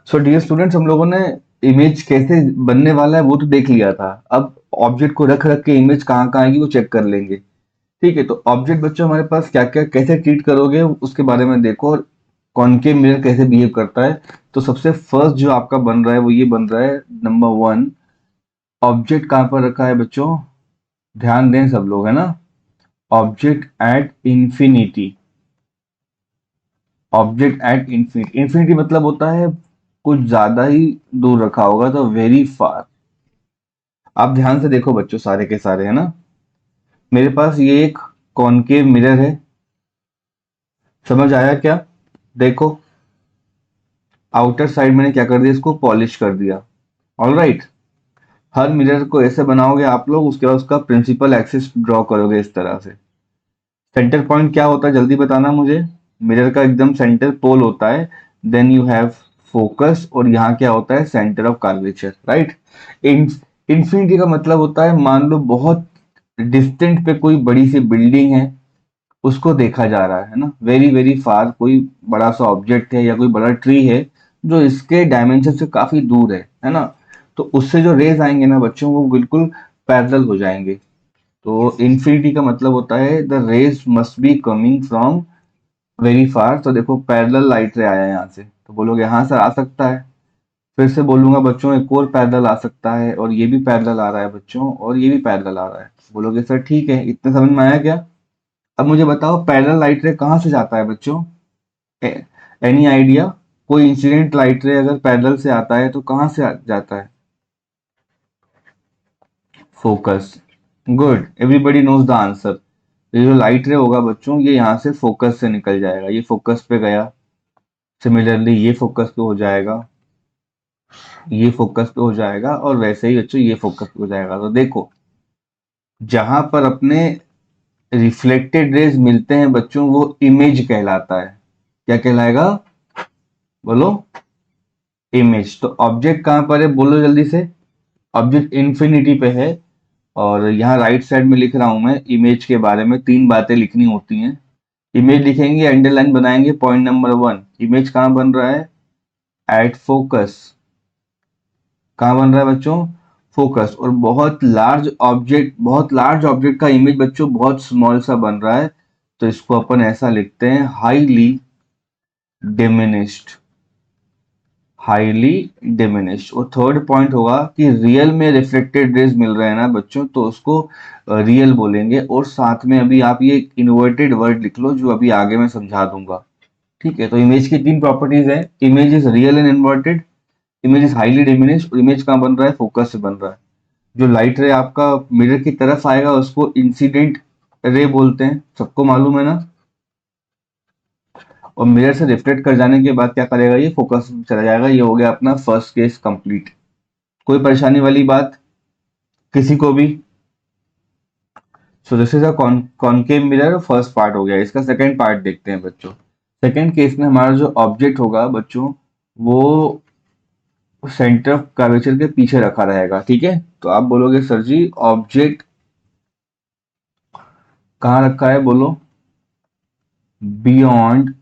So dear students, हम लोगों ने इमेज कैसे बनने वाला है वो तो देख लिया था। अब ऑब्जेक्ट को रख रख के इमेज कहाँ कहाँ आएगी वो चेक कर लेंगे। ठीक है, तो ऑब्जेक्ट बच्चों हमारे पास क्या क्या कैसे ट्रीट करोगे उसके बारे में देखो, और कॉनकेव मिरर कैसे बिहेव करता है। तो सबसे फर्स्ट जो आपका बन रहा है वो ये बन रहा है, नंबर वन, ऑब्जेक्ट कहाँ पर रखा है बच्चों, ध्यान दें सब लोग, है ना। Object at infinity. Object at infinity, infinity मतलब होता है कुछ ज्यादा ही दूर रखा होगा, तो वेरी फार। आप ध्यान से देखो बच्चों, सारे के सारे, है ना। मेरे पास ये एक कॉनकेव मिरर है, समझ आया क्या। देखो, आउटर साइड मैंने क्या कर दिया, इसको पॉलिश कर दिया। All right. हर मिरर को ऐसे बनाओगे आप लोग, उसके बाद उसका प्रिंसिपल एक्सिस ड्रॉ करोगे इस तरह से। सेंटर पॉइंट क्या होता है जल्दी बताना मुझे। मिरर का एकदम सेंटर पोल होता है। देन यू हैव फोकस, और यहाँ क्या होता है, centre of curvature, right. Infinity का मतलब होता है, मान लो बहुत डिस्टेंट पे कोई बड़ी सी बिल्डिंग है, उसको देखा जा रहा है ना, वेरी वेरी फार कोई बड़ा सा ऑब्जेक्ट है या कोई बड़ा ट्री है जो इसके डायमेंशन से काफी दूर है ना। तो उससे जो रेज आएंगे ना बच्चों, वो बिल्कुल पैरेलल हो जाएंगे। तो इन्फिनिटी का मतलब होता है the rays must be coming from very far. तो देखो, पैरेलल लाइट रे आया यहाँ से, तो बोलोगे हाँ सर आ सकता है। फिर से बोलूंगा बच्चों, एक और पैरेलल आ सकता है, और ये भी पैरेलल आ रहा है बच्चों, और ये भी पैरेलल आ रहा है। बोलोगे सर ठीक है, इतने समझ में आया क्या। अब मुझे बताओ, पैरेलल लाइट रे कहाँ से जाता है बच्चों। Any idea. कोई इंसिडेंट लाइट रे अगर पैरेलल से आता है तो कहाँ से जाता है। Focus. Good, everybody knows the answer. ये जो लाइट रे होगा बच्चों, ये यहाँ से फोकस से निकल जाएगा, ये फोकस पे गया। सिमिलरली ये फोकस पे हो जाएगा, ये फोकस पे हो जाएगा, और वैसे ही बच्चों ये फोकस पे हो जाएगा। तो देखो, जहां पर अपने रिफ्लेक्टेड रेज मिलते हैं बच्चों, वो इमेज कहलाता है। क्या कहलाएगा, बोलो। इमेज। तो ऑब्जेक्ट कहां पर है बोलो जल्दी से। ऑब्जेक्ट इन्फिनिटी पे है। और यहाँ राइट साइड में लिख रहा हूं मैं इमेज के बारे में, तीन बातें लिखनी होती हैं। इमेज लिखेंगे, अंडरलाइन बनाएंगे, पॉइंट नंबर वन, इमेज कहाँ बन रहा है, एट फोकस। कहाँ बन रहा है बच्चों, फोकस। और बहुत लार्ज ऑब्जेक्ट का इमेज बच्चों बहुत स्मॉल सा बन रहा है, तो इसको अपन ऐसा लिखते हैं, हाईली डिमिनिश्ड। Highly diminished. और थर्ड पॉइंट होगा कि रियल में रिफ्लेक्टेड रेज मिल रहे हैं ना बच्चों, तो उसको रियल बोलेंगे। और साथ में अभी आप ये इन्वर्टेड वर्ड लिख लो, जो अभी आगे मैं समझा दूंगा। ठीक है, तो इमेज की तीन प्रॉपर्टीज है, image is real and inverted, image is highly diminished, और इमेज कहाँ बन रहा है, फोकस से बन रहा है। जो लाइट रे आपका मिरर की तरफ आएगा उसको इंसिडेंट रे बोलते हैं, सबको मालूम है ना। और मिरर से रिफ्लेक्ट कर जाने के बाद क्या करेगा, ये फोकस में चला जाएगा। ये हो गया अपना फर्स्ट केस कंप्लीट। कोई परेशानी वाली बात किसी को भी। So this is a concave mirror, first part हो गया। इसका सेकंड पार्ट देखते हैं बच्चों। सेकंड केस में हमारा जो ऑब्जेक्ट होगा बच्चों, वो सेंटर ऑफ कर्वेचर के पीछे रखा रहेगा। ठीक है, तो आप बोलोगे सर जी ऑब्जेक्ट कहाँ रखा है, बोलो बियॉन्ड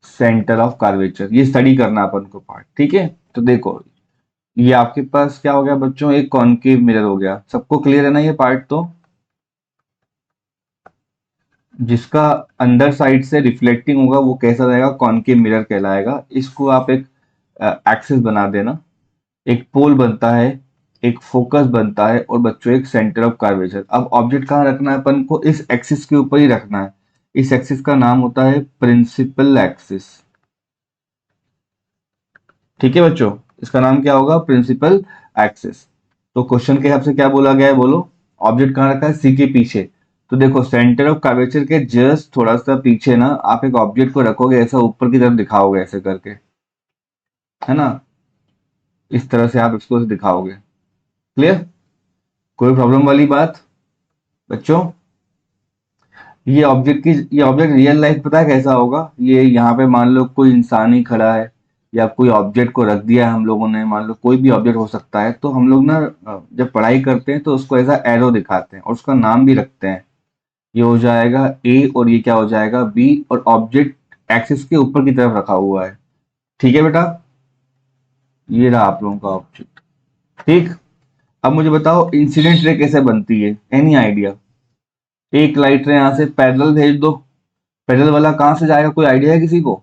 सेंटर ऑफ कर्वेचर। ये स्टडी करना अपन को पार्ट। ठीक है, तो देखो, ये आपके पास क्या हो गया बच्चों, एक कॉनकेव मिरर हो गया। सबको क्लियर है ना ये पार्ट। तो जिसका अंदर साइड से रिफ्लेक्टिंग होगा वो कैसा रहेगा, कॉनकेव मिरर कहलाएगा। इसको आप एक एक्सिस बना देना। एक पोल बनता है, एक फोकस बनता है, और बच्चों एक सेंटर ऑफ कर्वेचर। अब ऑब्जेक्ट कहाँ रखना है अपन को, इस एक्सिस के ऊपर ही रखना है। इस एक्सिस का नाम होता है प्रिंसिपल एक्सिस। ठीक है बच्चों, इसका नाम क्या होगा, प्रिंसिपल एक्सिस। तो क्वेश्चन के हिसाब से क्या बोला गया है, बोलो। ऑब्जेक्ट कहाँ रखा है, सी के पीछे। तो देखो, सेंटर ऑफ कर्वेचर के जस्ट थोड़ा सा पीछे ना आप एक ऑब्जेक्ट को रखोगे, ऐसा ऊपर की तरफ दिखाओगे ऐसे करके, है ना। इस तरह से आप इसको दिखाओगे। क्लियर। कोई प्रॉब्लम वाली बात बच्चों। ये ऑब्जेक्ट रियल लाइफ पता है कैसा होगा। ये यहाँ पे मान लो कोई इंसान ही खड़ा है, या कोई ऑब्जेक्ट को रख दिया है हम लोगों ने, मान लो कोई भी ऑब्जेक्ट हो सकता है। तो हम लोग ना जब पढ़ाई करते हैं तो उसको ऐसा एरो दिखाते हैं, और उसका नाम भी रखते हैं। ये हो जाएगा ए, और ये क्या हो जाएगा बी, और ऑब्जेक्ट एक्सिस के ऊपर की तरफ रखा हुआ है। ठीक है बेटा। ये रहा आप लोगों का ऑब्जेक्ट। ठीक, अब मुझे बताओ इंसिडेंट रे कैसे बनती है, एनी आइडिया? एक लाइट रे यहाँ से पैरेलल भेज दो, पैरेलल वाला कहाँ से जाएगा, कोई आइडिया है किसी को?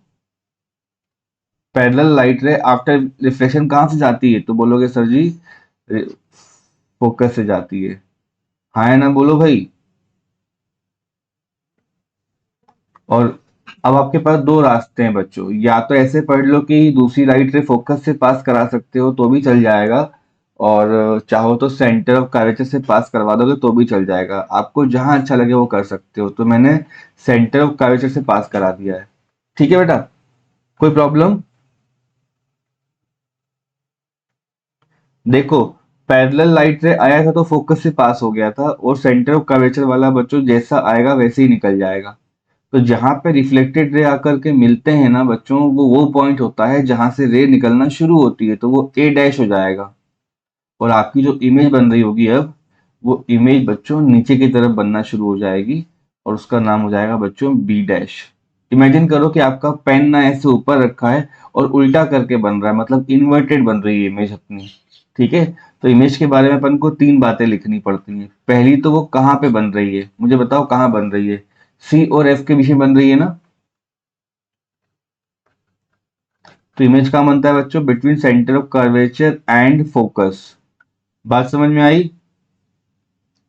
पैरेलल लाइट रे आफ्टर रिफ्लेक्शन कहाँ से जाती है? तो बोलोगे सर जी फोकस से जाती है। हाँ है ना, बोलो भाई। और अब आपके पास दो रास्ते हैं बच्चों, या तो ऐसे पढ़ लो कि दूसरी लाइट रे फोकस से पास करा सकते हो तो भी चल जाएगा, और चाहो तो सेंटर ऑफ कर्वेचर से पास करवा दोगे तो भी चल जाएगा। आपको जहां अच्छा लगे वो कर सकते हो, तो मैंने सेंटर ऑफ कर्वेचर से पास करा दिया है। ठीक है बेटा, कोई प्रॉब्लम? देखो, पैरेलल लाइट रे आया था तो फोकस से पास हो गया था, और सेंटर ऑफ कर्वेचर वाला बच्चों जैसा आएगा वैसे ही निकल जाएगा। तो जहां पे रिफ्लेक्टेड रे आकर के मिलते हैं ना बच्चों, वो पॉइंट होता है जहां से रे निकलना शुरू होती है, तो वो ए डैश हो जाएगा। और आपकी जो इमेज बन रही होगी अब, वो इमेज बच्चों नीचे की तरफ बनना शुरू हो जाएगी, और उसका नाम हो जाएगा बच्चों बी डैश। इमेजिन करो कि आपका पेन ना ऐसे ऊपर रखा है और उल्टा करके बन रहा है, मतलब इन्वर्टेड बन रही है इमेज अपनी। ठीक है, तो इमेज के बारे में अपन को तीन बातें लिखनी पड़ती हैं। पहली तो वो कहाँ पे बन रही है, मुझे बताओ कहाँ बन रही है? सी और एफ के बीच में बन रही है ना? तो इमेज कहाँ बनता है बच्चों? Between centre of curvature and focus. बात समझ में आई?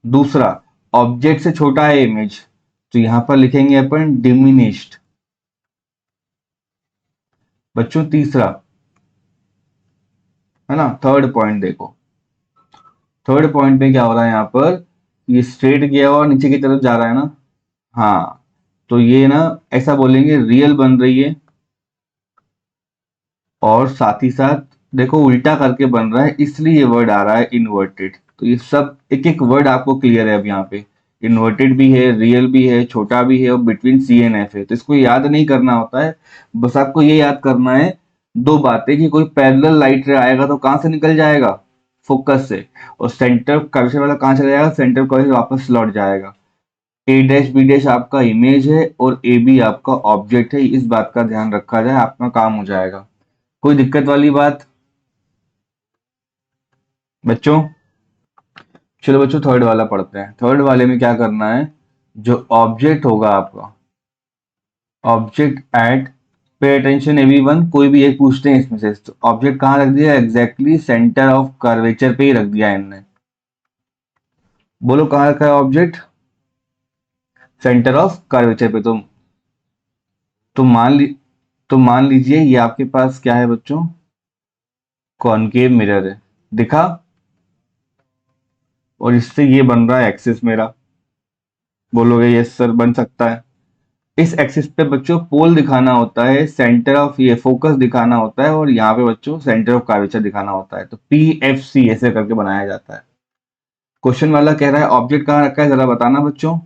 दूसरा, ऑब्जेक्ट से छोटा है इमेज, तो यहां पर लिखेंगे अपन डिमिनिश्ड। बच्चों तीसरा, है ना, थर्ड पॉइंट देखो। थर्ड पॉइंट में क्या हो रहा है यहाँ पर, ये स्ट्रेट गया हुआ नीचे की तरफ जा रहा है ना। हाँ, तो ये ना ऐसा बोलेंगे रियल बन रही है, और साथ ही साथ देखो उल्टा करके बन रहा है, इसलिए ये वर्ड आ रहा है इन्वर्टेड। तो ये सब एक एक वर्ड आपको क्लियर है अब यहाँ पे। इन्वर्टेड भी है, रियल भी है, छोटा भी है, और बिटवीन सी एंड एफ है। तो इसको याद नहीं करना होता है, बस आपको ये याद करना है दो बातें, कि कोई पैरेलल लाइट रे आएगा तो कहाँ से निकल जाएगा? फोकस से। और सेंटर कर्वेचर वाला कहाँ चला जाएगा? सेंटर कर्वेचर वापस लौट जाएगा। ए डैश बी डैश आपका इमेज है, और ए बी आपका ऑब्जेक्ट है, इस बात का ध्यान रखा जाए, आपका काम हो जाएगा। कोई दिक्कत वाली बात बच्चों? चलो बच्चों थर्ड वाला पढ़ते हैं। थर्ड वाले में क्या करना है, जो ऑब्जेक्ट होगा आपका, object at, pay attention everyone, कोई भी एक पूछते हैं इसमें से, तो ऑब्जेक्ट कहाँ रख दिया? एग्जैक्टली सेंटर ऑफ कर्वेचर पे ही रख दिया है इनने। बोलो कहाँ रखा है ऑब्जेक्ट? सेंटर ऑफ कर्वेचर पे। तो मान ली तो मान लीजिए ये आपके पास क्या है बच्चों? कॉनकेव मिरर है, दिखा? और इससे ये बन रहा है एक्सिस मेरा। बोलोगे यस सर बन सकता है। इस एक्सिस पे बच्चों पोल दिखाना होता है, सेंटर ऑफ ये फोकस दिखाना होता है, और यहाँ पे बच्चों सेंटर ऑफ कर्वेचर दिखाना होता है। तो पी एफ सी ऐसे करके बनाया जाता है। क्वेश्चन वाला कह रहा है ऑब्जेक्ट कहाँ रखा है, जरा बताना बच्चों।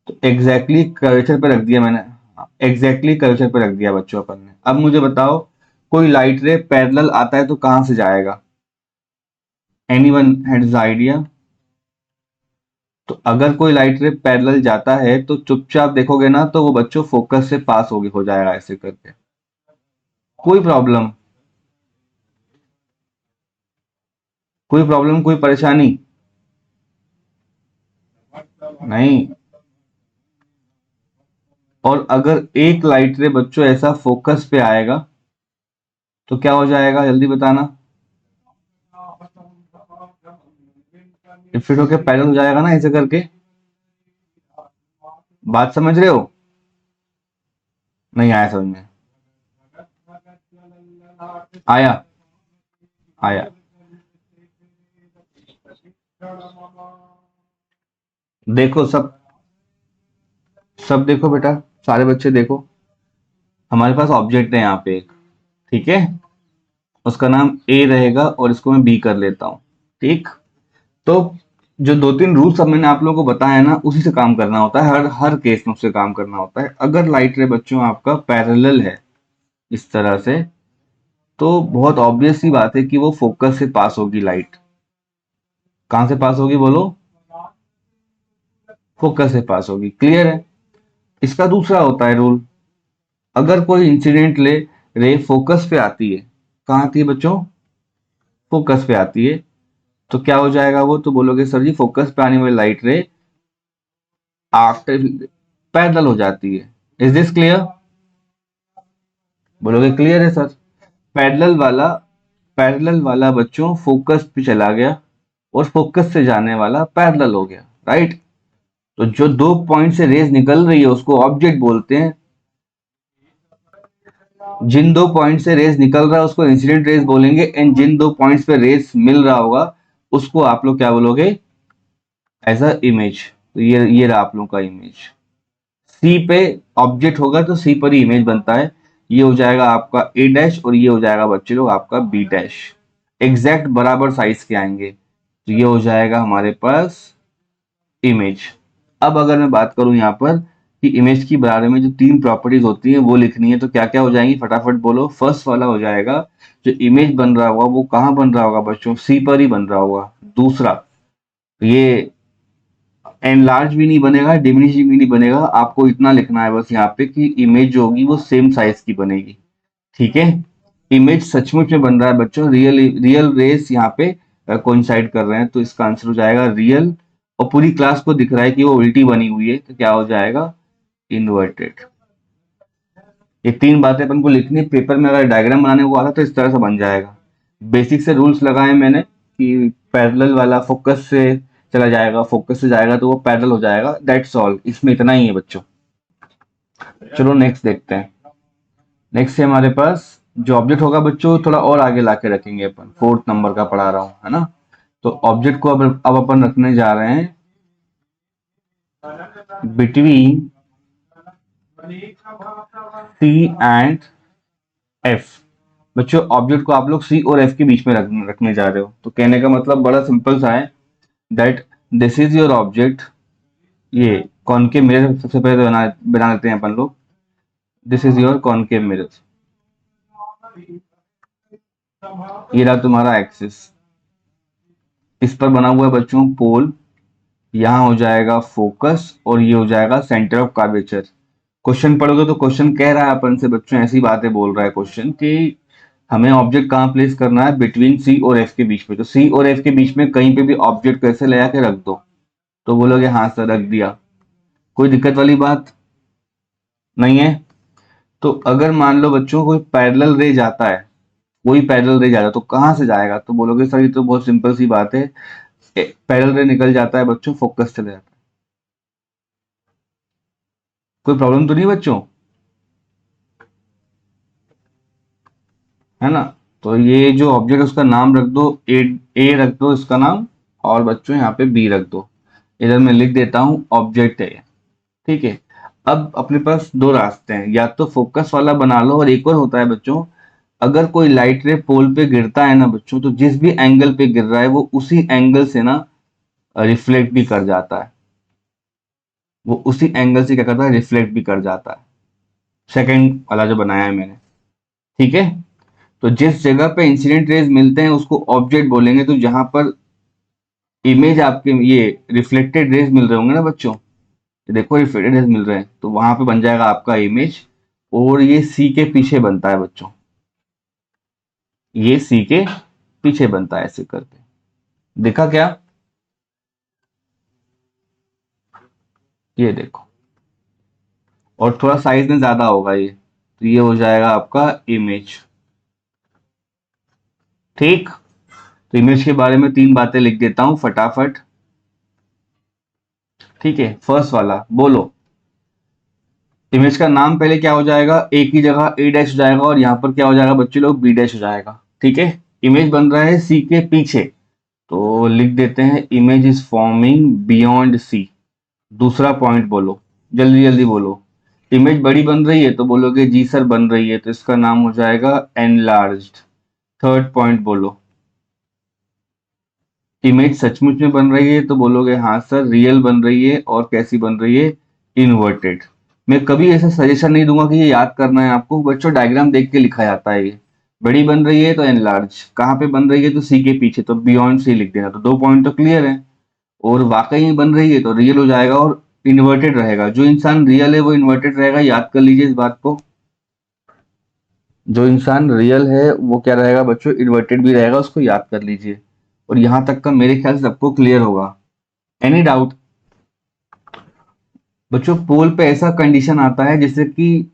तो एग्जैक्टली कर्वेचर पे रख दिया मैंने। एग्जैक्टली कर्वेचर पे रख दिया बच्चों अपन ने। अब मुझे बताओ, कोई लाइट रे पैरेलल आता है तो कहाँ से जाएगा? Anyone has idea? तो अगर कोई लाइट रे पैरेलल जाता है तो चुपचाप देखोगे ना, तो वो बच्चों फोकस से पास हो जाएगा ऐसे करके। कोई प्रॉब्लम? कोई प्रॉब्लम, कोई परेशानी? नहीं। और अगर एक लाइट रे बच्चों ऐसा फोकस पे आएगा तो क्या हो जाएगा, जल्दी बताना। रिफ्लेक्ट होकर पैरेलल हो जाएगा ना ऐसे करके। बात समझ रहे हो? नहीं आया समझ में? आया? आया? देखो सब, सब देखो बेटा, सारे बच्चे देखो। हमारे पास ऑब्जेक्ट है यहाँ पे एक, ठीक है, उसका नाम ए रहेगा, और इसको मैं बी कर लेता हूँ। ठीक, तो जो दो तीन रूल्स अब मैंने आप लोगों को बताया ना, उसी से काम करना होता है, हर हर केस में उससे काम करना होता है। अगर लाइट रे बच्चों आपका पैरेलल है इस तरह से, तो बहुत ऑब्वियस सी बात है कि वो फोकस से पास होगी लाइट। कहां से पास होगी बोलो? फोकस से पास होगी। क्लियर है? इसका दूसरा होता है रूल, अगर कोई इंसिडेंट रे फोकस पे आती है, कहाँ आती है बच्चों? फोकस पे आती है। तो क्या हो जाएगा वो? तो बोलोगे सर जी फोकस पे आने वाली लाइट रे आफ्टर पैरेलल हो जाती है। Is this clear? बोलोगे क्लियर है सर। पैरेलल वाला पैरेलल वाला बच्चों फोकस पे चला गया और फोकस से जाने वाला पैरेलल हो गया, राइट। तो जो दो पॉइंट से रेज निकल रही है उसको ऑब्जेक्ट बोलते हैं। जिन दो पॉइंट से रेज निकल रहा है उसको इंसिडेंट रेज बोलेंगे, एंड जिन दो पॉइंट्स पे रेज मिल रहा होगा उसको आप लोग क्या बोलोगे? As a image. तो ये रहा आप लोगों का इमेज। सी पे ऑब्जेक्ट होगा तो सी पर ही इमेज बनता है। ये हो जाएगा आपका ए डैश और ये हो जाएगा बच्चे लोग आपका बी डैश। एग्जैक्ट बराबर साइज के आएंगे, तो ये हो जाएगा हमारे पास इमेज। अब अगर मैं बात करूं यहाँ पर कि इमेज की बारे में जो तीन प्रॉपर्टीज होती हैं वो लिखनी है, तो क्या क्या हो जाएंगी फटाफट बोलो। फर्स्ट वाला हो जाएगा जो इमेज बन रहा होगा वो कहाँ बन रहा होगा बच्चों? सी पर ही बन रहा होगा। दूसरा, ये एनलार्ज भी नहीं बनेगा, डिमिनिश भी नहीं बनेगा, आपको इतना लिखना है बस यहाँ पे कि इमेज जो होगी वो सेम साइज की बनेगी, ठीक है। इमेज सचमुच में बन रहा है बच्चों, रियल रियल रेस यहाँ पे कोइंसाइड कर रहे हैं, तो इसका आंसर हो जाएगा रियल। और पूरी क्लास को दिख रहा है कि वो उल्टी बनी हुई है, तो क्या हो जाएगा? इन्वर्टेड। ये तीन बातें अपन को लिखनी, पेपर में अगर डायग्राम बनाने को आता तो इस तरह से बन जाएगा। बेसिक से रूल्स लगाए मैंने कि पैरेलल वाला फोकस से चला जाएगा, फोकस से जाएगा तो वो पैरेलल हो जाएगा, दैट्स ऑल, इसमें इतना ही है बच्चों। चलो नेक्स्ट देखते हैं। नेक्स्ट है हमारे पास जो ऑब्जेक्ट होगा बच्चों थोड़ा और आगे लाके रखेंगे अपन, फोर्थ नंबर का पढ़ा रहा हूँ है ना। तो ऑब्जेक्ट को अब अपन रखने जा रहे हैं बिटवीन सी एंड एफ। बच्चों ऑब्जेक्ट को आप लोग सी और एफ के बीच में रखने जा रहे हो, तो कहने का मतलब बड़ा सिंपल सा है that this is your object. ये कॉनकेव मिरर सबसे पहले बना लेते हैं अपन लोग। This is your concave mirror. ये रहा तुम्हारा एक्सिस, इस पर बना हुआ है बच्चों पोल। यहाँ हो जाएगा फोकस और ये हो जाएगा सेंटर ऑफ कर्वेचर। क्वेश्चन पढ़ोगे तो क्वेश्चन कह रहा है अपन से बच्चों, ऐसी बातें बोल रहा है क्वेश्चन कि हमें ऑब्जेक्ट कहाँ प्लेस करना है? बिटवीन सी और एफ के बीच में। तो सी और एफ के बीच में कहीं पे भी ऑब्जेक्ट कैसे ले आके रख दो, तो बोलोगे हाँ सर रख दिया, कोई दिक्कत वाली बात नहीं है। तो अगर मान लो बच्चों कोई पैरेलल रे जाता है, कोई पैरेलल रे जाता है तो कहाँ से जाएगा? तो बोलोगे सर ये तो बहुत सिंपल सी बात है, पैरेलल रे निकल जाता है बच्चों, फोकस चले जाता है। कोई प्रॉब्लम तो नहीं बच्चों, है ना। तो ये जो ऑब्जेक्ट है उसका नाम रख दो, ए रख दो इसका नाम, और बच्चों यहाँ पे बी रख दो। इधर मैं लिख देता हूँ ऑब्जेक्ट है, ठीक है। अब अपने पास दो रास्ते हैं, या तो फोकस वाला बना लो, और एक और होता है बच्चों, अगर कोई लाइट रे पोल पे गिरता है ना बच्चों, तो जिस भी एंगल पे गिर रहा है वो उसी एंगल से ना रिफ्लेक्ट भी कर जाता है, वो उसी एंगल से क्या करता है? रिफ्लेक्ट भी कर जाता है। सेकंड वाला जो बनाया है मैंने, ठीक है। तो जिस जगह पे इंसिडेंट रेज मिलते हैं उसको ऑब्जेक्ट बोलेंगे। तो जहां पर इमेज आपके ये रिफ्लेक्टेड रेज मिल रहे होंगे ना बच्चों, ये देखो रिफ्लेक्टेड रेज मिल रहे हैं, तो वहां पे बन जाएगा आपका इमेज। और ये सी के पीछे बनता है बच्चों, ये सी के पीछे बनता है ऐसे करके, देखा क्या? ये देखो, और थोड़ा साइज में ज्यादा होगा ये, तो ये हो जाएगा आपका इमेज, ठीक। तो इमेज के बारे में तीन बातें लिख देता हूं फटाफट, ठीक है। फर्स्ट वाला बोलो, इमेज का नाम पहले क्या हो जाएगा? ए की जगह ए डैश हो जाएगा, और यहाँ पर क्या हो जाएगा बच्चे लोग? बी डैश हो जाएगा, ठीक है। इमेज बन रहा है सी के पीछे, तो लिख देते हैं image is forming beyond C. दूसरा पॉइंट बोलो, जल्दी जल्दी बोलो। इमेज बड़ी बन रही है तो बोलोगे जी सर बन रही है, तो इसका नाम हो जाएगा एनलार्ज्ड। थर्ड पॉइंट बोलो, इमेज सचमुच में बन रही है तो बोलोगे हाँ सर रियल बन रही है, और कैसी बन रही है? इन्वर्टेड। मैं कभी ऐसा सजेशन नहीं दूंगा कि ये याद करना है आपको बच्चों, डायग्राम देख के लिखा जाता है ये। बड़ी बन रही है तो एनलार्ज, कहाँ पे बन रही है? तो सी के पीछे, तो बियॉन्ड सी लिख देना। तो दो पॉइंट तो क्लियर है। और वाकई में बन रही है तो रियल हो जाएगा, और इन्वर्टेड रहेगा। जो इंसान रियल है वो इन्वर्टेड रहेगा, याद कर लीजिए इस बात को। जो इंसान रियल है वो क्या रहेगा बच्चों, इन्वर्टेड भी रहेगा, उसको याद कर लीजिए। और यहां तक का मेरे ख्याल से सबको क्लियर होगा। Any doubt? बच्चों पोल पे ऐसा कंडीशन आता है जैसे कि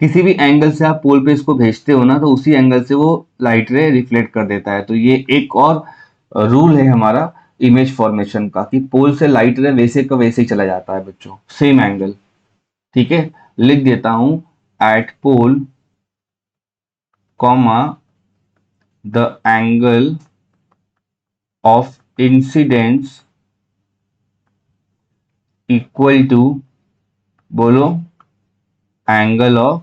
किसी भी एंगल से आप पोल पे इसको भेजते हो ना, तो उसी एंगल से वो लाइट रे रिफ्लेक्ट कर देता है। तो ये एक और रूल है हमारा इमेज फॉर्मेशन का, कि पोल से लाइट रे वैसे का वैसे ही चला जाता है बच्चों, सेम एंगल। ठीक है, लिख देता हूं, at pole comma the angle of incidence equal to, बोलो, एंगल ऑफ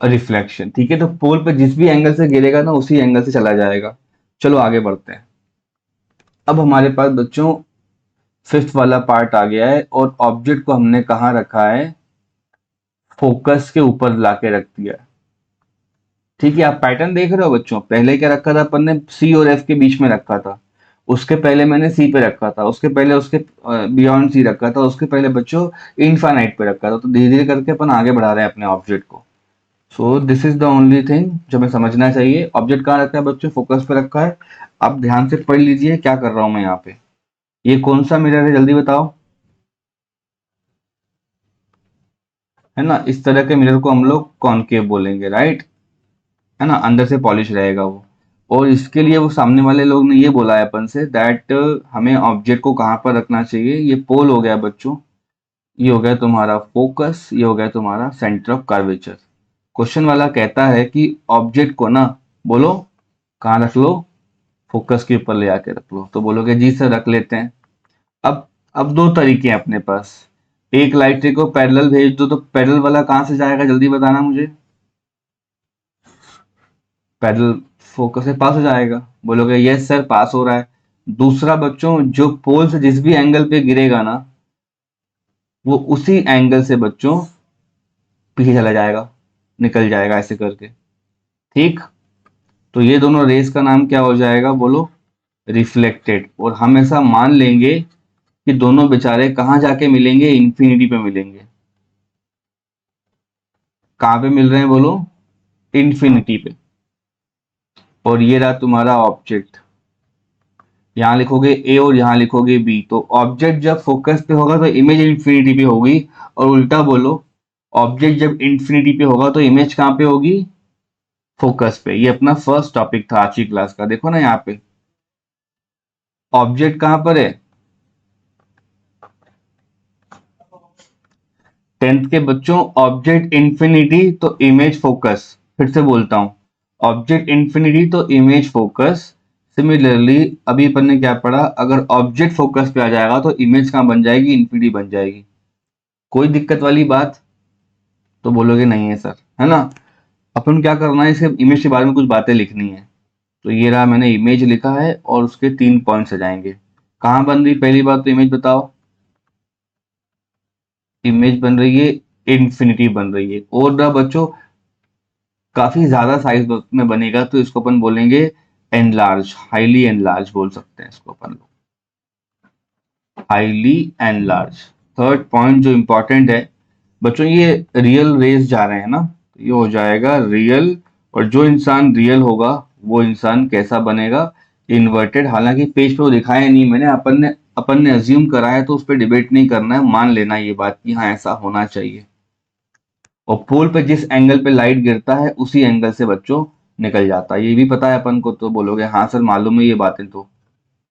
रिफ्लेक्शन। ठीक है, तो पोल पे जिस भी एंगल से गिरेगा ना उसी एंगल से चला जाएगा। चलो आगे बढ़ते हैं। अब हमारे पास बच्चों फिफ्थ वाला पार्ट आ गया है, और ऑब्जेक्ट को हमने कहाँ रखा है, फोकस के ऊपर लाके रख दिया है। ठीक है, आप पैटर्न देख रहे हो बच्चों, पहले क्या रखा था अपन ने, सी और एफ के बीच में रखा था। उसके पहले मैंने सी पे रखा था, उसके पहले उसके बियॉन्ड सी रखा था, उसके पहले बच्चों इनफाइनाइट पे रखा था। तो धीरे धीरे करके अपन आगे बढ़ा रहे हैं अपने ऑब्जेक्ट को। So this is the only thing जो हमें समझना चाहिए। ऑब्जेक्ट कहाँ रखा है बच्चों, फोकस पे रखा है। आप ध्यान से पढ़ लीजिए क्या कर रहा हूं मैं यहाँ पे। ये कौन सा मिरर है जल्दी बताओ, है ना? इस तरह के मिरर को हम लोग कॉनकेव बोलेंगे, राइट? है ना, अंदर से पॉलिश रहेगा वो। और इसके लिए वो सामने वाले लोग ने ये बोला है अपन से दैट हमें ऑब्जेक्ट को कहाँ पर रखना चाहिए। ये पोल हो गया बच्चों, ये हो गया तुम्हारा फोकस, ये हो गया तुम्हारा सेंटर ऑफ कर्वेचर। क्वेश्चन वाला कहता है कि ऑब्जेक्ट को ना, बोलो, कहाँ रख लो, फोकस के ऊपर ले आके रख लो। तो बोलोगे जी सर रख लेते हैं। अब दो तरीके हैं अपने पास। एक लाइट रे को पैरेलल भेज दो, तो पैरेलल वाला कहाँ से जाएगा जल्दी बताना मुझे। पैरेलल फोकस से पास हो जाएगा, बोलोगे यस सर पास हो रहा है। दूसरा बच्चों, जो पोल से जिस भी एंगल पे गिरेगा ना, वो उसी एंगल से बच्चों पीछे चला जाएगा, निकल जाएगा ऐसे करके। ठीक, तो ये दोनों रेस का नाम क्या हो जाएगा, बोलो, रिफ्लेक्टेड। और हमेशा मान लेंगे कि दोनों बेचारे कहाँ जाके मिलेंगे, इंफिनिटी पे मिलेंगे। कहाँ पे मिल रहे हैं बोलो, इंफिनिटी पे। और ये रहा तुम्हारा ऑब्जेक्ट, यहाँ लिखोगे ए और यहाँ लिखोगे बी। तो ऑब्जेक्ट जब फोकस पे होगा तो इमेज इंफिनिटी पे होगी, और उल्टा बोलो, ऑब्जेक्ट जब इंफिनिटी पे होगा तो इमेज कहाँ पे होगी, फोकस पे। ये अपना फर्स्ट टॉपिक था आज की क्लास का, देखो ना यहाँ पे ऑब्जेक्ट कहाँ पर है, 10th के बच्चों, ऑब्जेक्ट इंफिनिटी तो इमेज फोकस। फिर से बोलता हूं, ऑब्जेक्ट इंफिनिटी तो इमेज फोकस। सिमिलरली अभी अपन ने क्या पढ़ा, अगर ऑब्जेक्ट फोकस पे आ जाएगा तो इमेज कहाँ बन जाएगी, इंफिनिटी बन जाएगी। कोई दिक्कत वाली बात? तो बोलोगे नहीं है सर, है ना। अपन क्या करना है, इसके इमेज के बारे में कुछ बातें लिखनी है। तो ये रहा, मैंने इमेज लिखा है और उसके 3 पॉइंट्स आ जाएंगे। कहाँ बन रही, पहली बात तो इमेज बताओ, इमेज बन रही है, इंफिनिटी बन रही है। और रहा बच्चों, काफी ज्यादा साइज में बनेगा तो इसको अपन बोलेंगे एनलार्ज, हाईली एनलार्ज बोल सकते हैं इसको अपन लोग, हाईली एनलार्ज। थर्ड पॉइंट जो इंपॉर्टेंट है बच्चों, ये रियल रेस जा रहे हैं ना, तो ये हो जाएगा रियल। और जो इंसान रियल होगा वो इंसान कैसा बनेगा, इन्वर्टेड। हालांकि पेज पे वो दिखाया नहीं मैंने, अपन ने अज्यूम करा है, तो उस पर डिबेट नहीं करना है, मान लेना ये बात कि हाँ ऐसा होना चाहिए। और पोल पे जिस एंगल पे लाइट गिरता है उसी एंगल से बच्चों निकल जाता है, ये भी पता है अपन को। तो बोलोगे हाँ सर मालूम है ये बातें तो,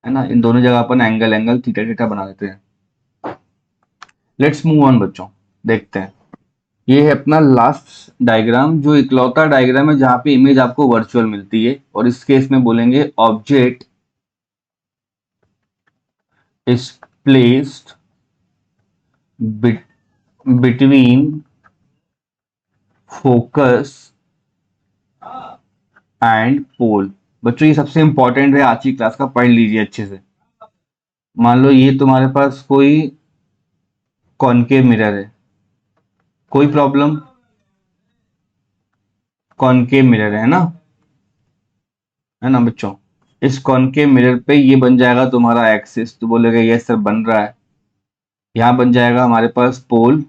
है ना, इन दोनों जगह अपन एंगल एंगल थीटा थीटा बना देते हैं। लेट्स मूव ऑन बच्चों, देखते हैं। ये है अपना लास्ट डायग्राम, जो इकलौता डायग्राम है जहां पे इमेज आपको वर्चुअल मिलती है। और इस केस में बोलेंगे object is placed between focus and pole. बच्चों ये सबसे इंपॉर्टेंट है आज की क्लास का, पढ़ लीजिए अच्छे से। मान लो ये तुम्हारे पास कोई कॉनकेव मिरर है, कोई प्रॉब्लम, कॉनकेव मिरर है ना, है ना बच्चों। इस कॉनकेव मिरर पे ये बन जाएगा तुम्हारा एक्सिस। तो बोलेगा ये सर बन रहा है। यहाँ बन जाएगा हमारे पास पोल।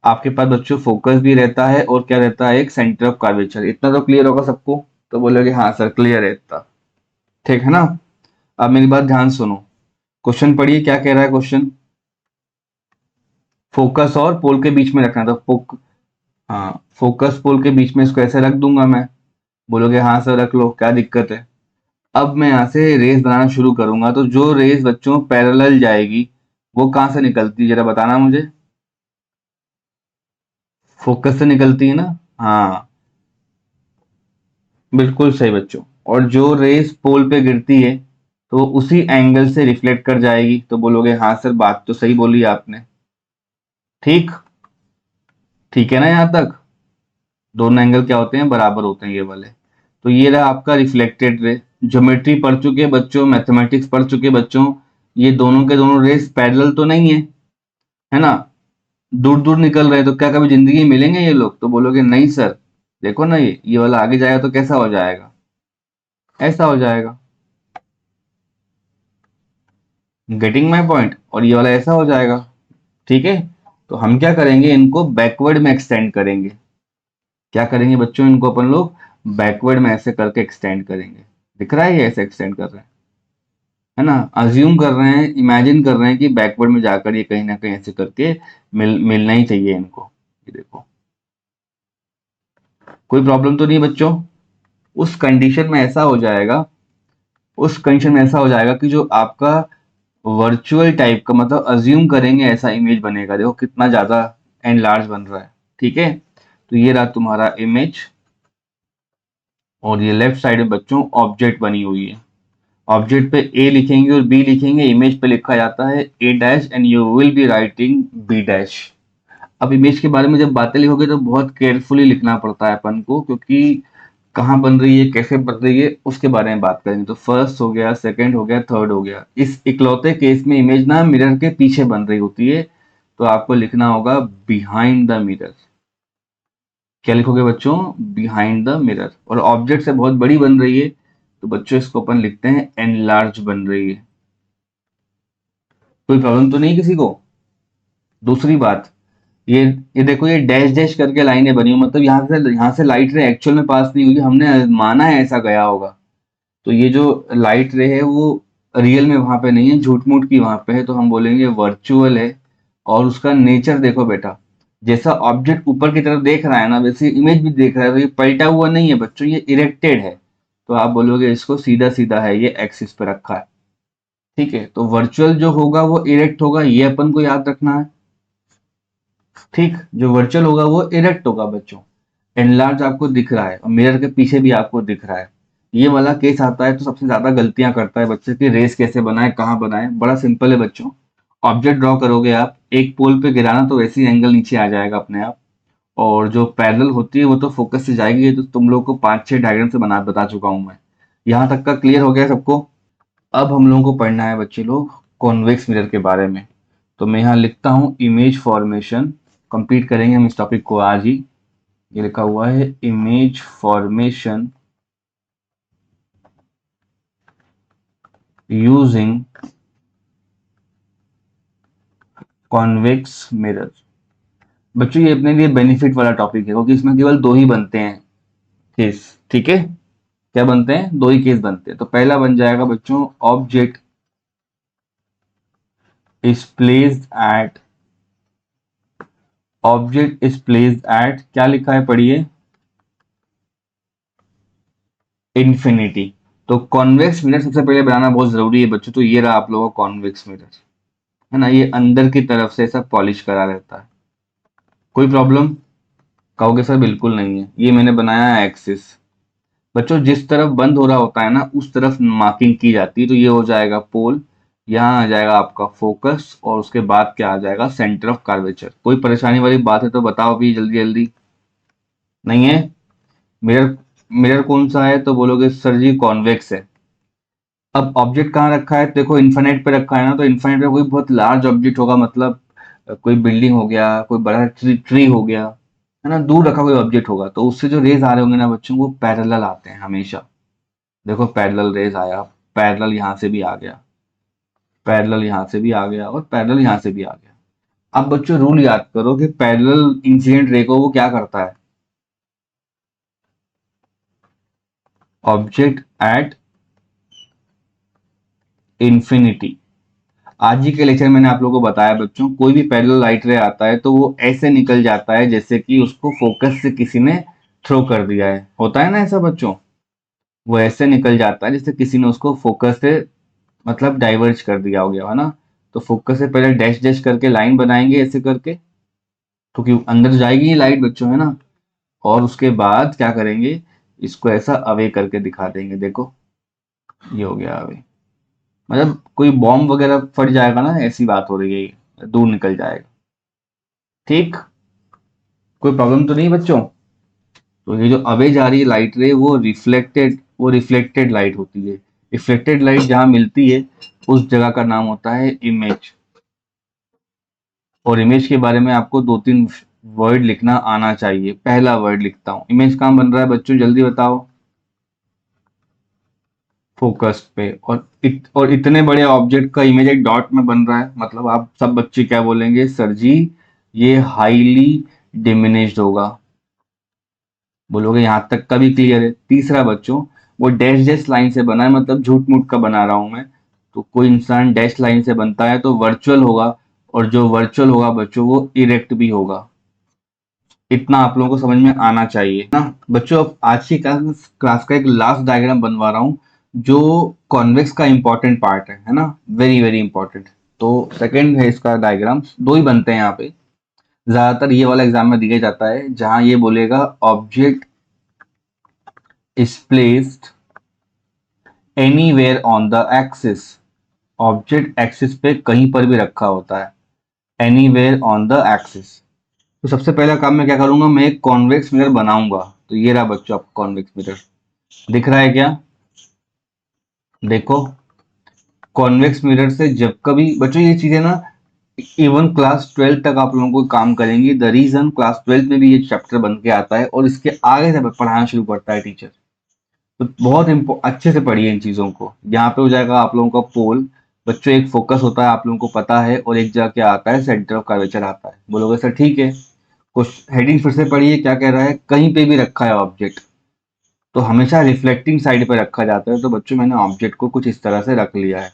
आपके पास बच्चों फोकस भी रहता है और क्या रहता है, एक सेंटर ऑफ कर्वेचर। इतना तो क्लियर होगा सबको? तो बोलोगे हाँ सर क्लियर है इतना, ठीक है ना। अब मेरी बात ध्यान सुनो, क्वेश्चन पढ़िए क्या कह रहा है क्वेश्चन। फोकस और पोल के बीच में रखना, तो हाँ फोकस पोल के बीच में इसको ऐसे रख दूंगा मैं। बोलोगे हाँ सर रख लो, क्या दिक्कत है। अब मैं यहाँ से रेस बनाना शुरू करूंगा, तो जो रेस बच्चों पैरेलल जाएगी वो कहाँ से निकलती है जरा बताना मुझे। फोकस से निकलती है ना। हाँ बिल्कुल सही बच्चों। और जो रेस पोल पे गिरती है तो उसी एंगल से रिफ्लेक्ट कर जाएगी, तो बोलोगे हाँ सर बात तो सही बोली आपने। ठीक, ठीक है ना यहाँ तक। दोनों एंगल क्या होते हैं, बराबर होते हैं ये वाले। तो ये रहा आपका रिफ्लेक्टेड रे। ज्योमेट्री पढ़ चुके बच्चों, मैथमेटिक्स पढ़ चुके बच्चों, ये दोनों के दोनों रेस पैरेलल तो नहीं है, है ना। दूर दूर निकल रहे हैं, तो क्या कभी जिंदगी में मिलेंगे ये लोग? तो बोलोगे नहीं सर, देखो ना ये वाला आगे जाएगा तो कैसा हो जाएगा, ऐसा हो जाएगा। Getting my point. और ये वाला ऐसा हो जाएगा, ठीक है। तो हम क्या करेंगे, इनको बैकवर्ड में एक्सटेंड करेंगे। क्या करेंगे बच्चों, इनको अपन लोग बैकवर्ड में ऐसे करके एक्सटेंड करेंगे। दिख रहा है ये ऐसे एक्सटेंड कर रहे हैं, है ना। अज्यूम कर रहे हैं, इमेजिन कर रहे हैं कि बैकवर्ड में जाकर ये कहीं ना कहीं ऐसे करके मिलना ही चाहिए इनको। ये देखो, कोई प्रॉब्लम तो नहीं बच्चों। उस कंडीशन में ऐसा हो जाएगा, उस कंडीशन में ऐसा हो जाएगा कि जो आपका वर्चुअल टाइप का, मतलब अज्यूम करेंगे ऐसा इमेज बनेगा। देखो कितना ज्यादा एंड लार्ज बन रहा है, ठीक है। तो ये रहा तुम्हारा इमेज, और ये लेफ्ट साइड में बच्चों ऑब्जेक्ट बनी हुई है। ऑब्जेक्ट पे ए लिखेंगे और बी लिखेंगे, इमेज पे लिखा जाता है A dash and you will be writing B dash. अब इमेज के बारे में जब बातें लिखोगे तो बहुत केयरफुली लिखना पड़ता है अपन को, क्योंकि कहाँ बन रही है, कैसे बन रही है, उसके बारे में बात करेंगे। तो फर्स्ट हो गया, सेकंड हो गया, थर्ड हो गया। इस इकलौते केस में इमेज ना मिरर के पीछे बन रही होती है, तो आपको लिखना होगा बिहाइंड द मिरर। क्या लिखोगे बच्चों, बिहाइंड द मिरर। और ऑब्जेक्ट से बहुत बड़ी बन रही है, तो बच्चों इसको अपन लिखते हैं एनलार्ज बन रही है। कोई प्रॉब्लम तो नहीं किसी को। दूसरी बात, ये ये देखो, ये डैश डैश करके लाइनें बनी हुई, मतलब यहाँ से लाइट रे एक्चुअल में पास नहीं हुई, हमने माना है ऐसा गया होगा। तो ये जो लाइट रे है वो रियल में वहां पे नहीं है, झूठ मूठ की वहां पे है, तो हम बोलेंगे वर्चुअल है। और उसका नेचर देखो बेटा, जैसा ऑब्जेक्ट ऊपर की तरफ देख रहा है ना, वैसे इमेज भी देख रहा है। तो ये पलटा हुआ नहीं है बच्चों, ये इरेक्टेड है। तो आप बोलोगे इसको सीधा सीधा है, ये एक्सिस पे रखा है, ठीक है। तो वर्चुअल जो होगा वो इरेक्ट होगा, ये अपन को याद रखना है। ठीक, जो वर्चुअल होगा वो इरेक्ट होगा बच्चों। एनलार्ज आपको दिख रहा है और मिरर के पीछे भी आपको दिख रहा है। ये वाला केस आता है तो सबसे ज्यादा गलतियां करता है बच्चे की, रेस कैसे बनाए, कहाँ बनाए। बड़ा सिंपल है बच्चों। ऑब्जेक्ट ड्रॉ करोगे आप, एक पोल पे गिराना तो वैसे ही एंगल नीचे आ जाएगा अपने आप। और जो पैरेलल होती है वो तो फोकस से जाएगी। ये तो तुम लोग को 5-6 डायग्राम से बता चुका हूं मैं। यहाँ तक का क्लियर हो गया सबको। अब हम लोगों को पढ़ना है बच्चे लोग कॉन्वेक्स मिरर के बारे में। तो मैं यहाँ लिखता हूँ इमेज फॉर्मेशन। कंप्लीट करेंगे हम इस टॉपिक को आज ही। ये लिखा हुआ है image formation using convex mirror. बच्चों ये अपने लिए बेनिफिट वाला टॉपिक है, क्योंकि इसमें केवल दो ही बनते हैं केस, ठीक है। क्या बनते हैं, दो ही केस बनते हैं। तो पहला बन जाएगा बच्चों, object is placed at, object is placed at, क्या लिखा है पढ़िए, इन्फिनिटी। तो कॉन्वेक्स मिरर सबसे पहले बनाना बहुत जरूरी है बच्चों। तो ये रहा आप लोगों का कॉन्वेक्स मिरर, है ना। ये अंदर की तरफ से सब पॉलिश करा रहता है। कोई प्रॉब्लम, कहोगे सर बिल्कुल नहीं है। ये मैंने बनाया है एक्सिस। बच्चों जिस तरफ बंद हो रहा होता है ना उस तरफ मार्किंग की जाती है। तो ये हो जाएगा पोल, यहाँ आ जाएगा आपका फोकस, और उसके बाद क्या आ जाएगा, सेंटर ऑफ कर्वेचर। कोई परेशानी वाली बात है तो बताओ अभी जल्दी जल्दी। नहीं है। मिरर, मिरर कौन सा है, तो बोलोगे सर जी कॉन्वेक्स है। अब ऑब्जेक्ट कहाँ रखा है, देखो इन्फिनिट पे रखा है ना। तो इन्फिनिट पे कोई बहुत लार्ज ऑब्जेक्ट होगा, मतलब कोई बिल्डिंग हो गया, कोई बड़ा ट्री हो गया, है ना। दूर रखा कोई ऑब्जेक्ट होगा, तो उससे जो रेज आ रहे होंगे ना बच्चों, वो पैरेलल आते हैं हमेशा। देखो पैरेलल रेज आया, पैरेलल यहाँ से भी आ गया, पैरेलल यहाँ से भी आ गया, और पैरेलल यहाँ से भी आ गया। अब बच्चों रूल याद करो कि पैरेलल इंसिडेंट रे को वो क्या करता है, ऑब्जेक्ट एट इंफिनिटी। आज ही के लेक्चर मैंने आप लोगों को बताया बच्चों, कोई भी पैरेलल लाइट रे आता है तो वो ऐसे निकल जाता है जैसे कि उसको फोकस से किसी ने थ्रो कर दिया है, होता है ना ऐसा बच्चों, वो ऐसे निकल जाता है जैसे किसी ने उसको फोकस से मतलब डाइवर्ज कर दिया हो गया है ना। तो फोकस से पहले डैश डैश करके लाइन बनाएंगे ऐसे करके, क्योंकि अंदर जाएगी ये लाइट बच्चों है ना। और उसके बाद क्या करेंगे, इसको ऐसा अवे करके दिखा देंगे, देखो ये हो गया अवे, मतलब कोई बॉम्ब वगैरह फट जाएगा ना, ऐसी बात हो रही है, ये दूर निकल जाएगा। ठीक, कोई प्रॉब्लम तो नहीं बच्चों। तो ये जो अवे जा रही है लाइट रे वो रिफ्लेक्टेड लाइट होती है। रिफ्लेक्टेड लाइट जहां मिलती है उस जगह का नाम होता है इमेज। और इमेज के बारे में आपको दो तीन वर्ड लिखना आना चाहिए। पहला वर्ड लिखता हूं, इमेज कहां बन रहा है बच्चों, जल्दी बताओ। फोकस पे। और इतने बड़े ऑब्जेक्ट का इमेज एक डॉट में बन रहा है, मतलब आप सब बच्चे क्या बोलेंगे, सर जी ये हाईली डिमिनिश्ड होगा, बोलोगे यहां तक का भी क्लियर है। तीसरा बच्चों, वो डैश डैश लाइन से बना है, मतलब झूठ मूठ का बना रहा हूं मैं। तो कोई इंसान डैश लाइन से बनता है तो वर्चुअल होगा, और जो वर्चुअल होगा बच्चों वो इरेक्ट भी होगा। इतना आप लोगों को समझ में आना चाहिए ना बच्चों। अब आज की क्लास का एक लास्ट डायग्राम बनवा रहा हूँ, जो कॉन्वेक्स का इंपॉर्टेंट पार्ट है ना, वेरी वेरी इंपॉर्टेंट। तो सेकंड है इसका डायग्राम, दो ही बनते हैं यहाँ पे, ज्यादातर ये वाला एग्जाम में दिया जाता है, जहां ये बोलेगा object is placed anywhere on the axis. Object axis पे कहीं पर भी रखा होता है, एनीवेयर ऑन द एक्सिस। तो सबसे पहला काम मैं क्या करूंगा, मैं एक कॉन्वेक्स मिरर बनाऊंगा। तो ये रहा बच्चों आपका कॉन्वेक्स मिरर, दिख रहा है क्या, देखो। कॉन्वेक्स मिरर से जब कभी बच्चों ये चीजें ना इवन क्लास 12 तक आप लोगों को काम करेंगी। द रीजन क्लास 12 में भी ये चैप्टर बन के आता है और इसके आगे से पढ़ाना शुरू करता है टीचर। तो बहुत अच्छे से पढ़िए इन चीजों को। यहाँ पे हो जाएगा आप लोगों का पोल, बच्चों एक फोकस होता है आप लोगों को पता है, और एक जगह क्या आता है, सेंटर ऑफ कर्वेचर आता है। बोलोगे सर ठीक है, कुछ हेडिंग फिर से पढ़िए, क्या कह रहा है, कहीं पे भी रखा है ऑब्जेक्ट तो हमेशा रिफ्लेक्टिंग साइड पे रखा जाता है। तो बच्चों मैंने ऑब्जेक्ट को कुछ इस तरह से रख लिया है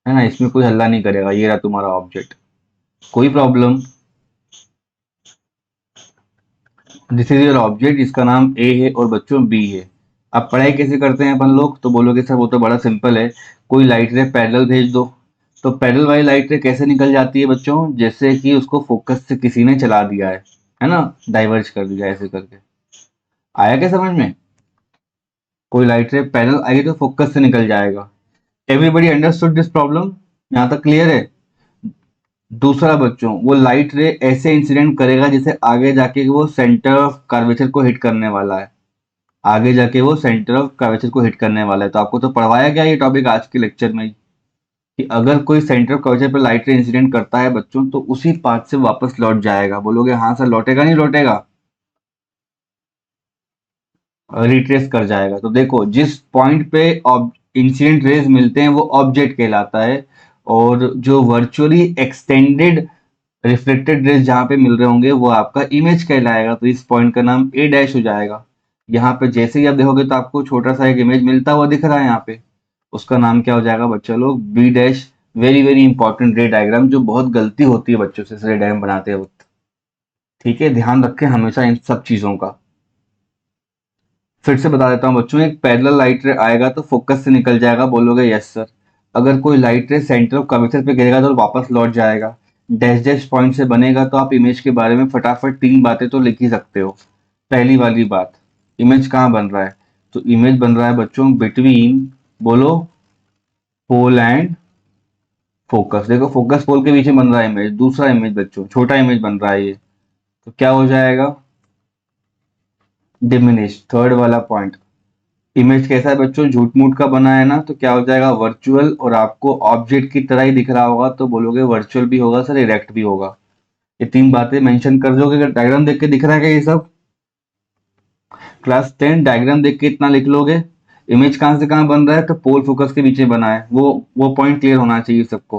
ना, इसमें कोई हल्ला नहीं करेगा, ये रहा तुम्हारा ऑब्जेक्ट, कोई problem. This is your object, इसका नाम ए है और बच्चों बी है। अब पढ़ाई कैसे करते हैं अपन लोग, तो बोलोगे सर वो तो बड़ा सिंपल है, कोई लाइट रे पैरेलल भेज दो। तो पैरेलल वाली लाइट रे कैसे निकल जाती है बच्चों, जैसे कि उसको फोकस से किसी ने चला दिया है ना, डाइवर्ज कर दिया ऐसे करके। आया क्या समझ में, कोई लाइट रे पैरेलल आएगी तो फोकस से निकल जाएगा। एवरीबडी अंडरस्टूड दिस प्रॉब्लम, यहाँ तक क्लियर है। दूसरा बच्चों, वो लाइट रे ऐसे इंसिडेंट करेगा जैसे आगे जाके वो सेंटर ऑफ कर्वेचर को हिट करने वाला है, आगे जाके वो सेंटर ऑफ कर्वेचर को हिट करने वाला है। तो आपको तो पढ़वाया गया ये टॉपिक आज के लेक्चर में ही, कि अगर कोई सेंटर ऑफ कर्वेचर पर लाइट रे इंसिडेंट करता है बच्चों तो उसी पाथ से वापस लौट जाएगा। बोलोगे हाँ सर लौटेगा नहीं लौटेगा, रिट्रेस कर जाएगा। तो देखो जिस पॉइंट पे इंसिडेंट रेज मिलते हैं वो ऑब्जेक्ट कहलाता है, और जो वर्चुअली एक्सटेंडेड रिफ्लेक्टेड रेज जहां पे मिल रहे होंगे वो आपका इमेज कहलाएगा। तो इस पॉइंट का नाम ए डैश हो जाएगा। यहाँ पे जैसे ही आप देखोगे तो आपको छोटा सा एक इमेज मिलता हुआ दिख रहा है यहाँ पे, उसका नाम क्या हो जाएगा बच्चों लोग, B dash. Very very important ray diagram, जो बहुत गलती होती है बच्चों से रे डायग्राम बनाते वक्त। ठीक है, ध्यान रखें हमेशा इन सब चीजों का। फिर से बता देता हूँ बच्चों, एक पैरेलल लाइट रे आएगा तो फोकस से निकल जाएगा, बोलोगे यस सर। अगर कोई लाइट रे सेंटर ऑफ कर्वेचर पे गिरेगा तो वापस लौट जाएगा। डैश डैश पॉइंट से बनेगा तो आप इमेज के बारे में फटाफट तीन बातें तो लिख ही सकते हो। पहली वाली बात, इमेज कहाँ बन रहा है, तो इमेज बन रहा है बच्चों बिटवीन, बोलो, पोल एंड फोकस। देखो फोकस पोल के पीछे बन रहा है इमेज, दूसरा इमेज बच्चों छोटा इमेज बन रहा है ये, तो क्या हो जाएगा, डिमिनिश। थर्ड वाला पॉइंट, इमेज कैसा है बच्चों, झूठ मूठ का बना है ना, तो क्या हो जाएगा वर्चुअल, और आपको ऑब्जेक्ट की तरह ही दिख रहा होगा तो बोलोगे वर्चुअल भी होगा सर, इरेक्ट भी होगा। ये तीन बातें मेंशन कर दोगे। अगर डायग्राम देख के दिख रहा है क्या ये सब, क्लास 10 डायग्राम देख के इतना लिख लोगे। इमेज कहाँ से कहाँ बन रहा है, तो पोल फोकस के पीछे बना है, वो पॉइंट क्लियर होना चाहिए सबको,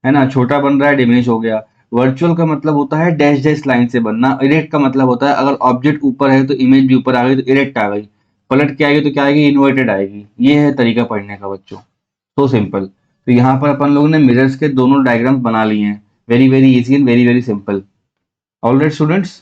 है ना। छोटा बन रहा है डिमिनिश हो गया, वर्चुअल का मतलब होता है डैश डैश लाइन से बनना। इरेक्ट का मतलब होता है अगर ऑब्जेक्ट ऊपर है तो इमेज भी ऊपर आ गई तो इरेक्ट आ गई, पलट के आएगी तो क्या आएगी, इन्वर्टेड आएगी। ये है तरीका पढ़ने का बच्चों, सो सिंपल। तो यहाँ पर अपन लोगों ने मिरर्स के दोनों डायग्राम्स बना लिए हैं, very very easy and very very simple. All right students,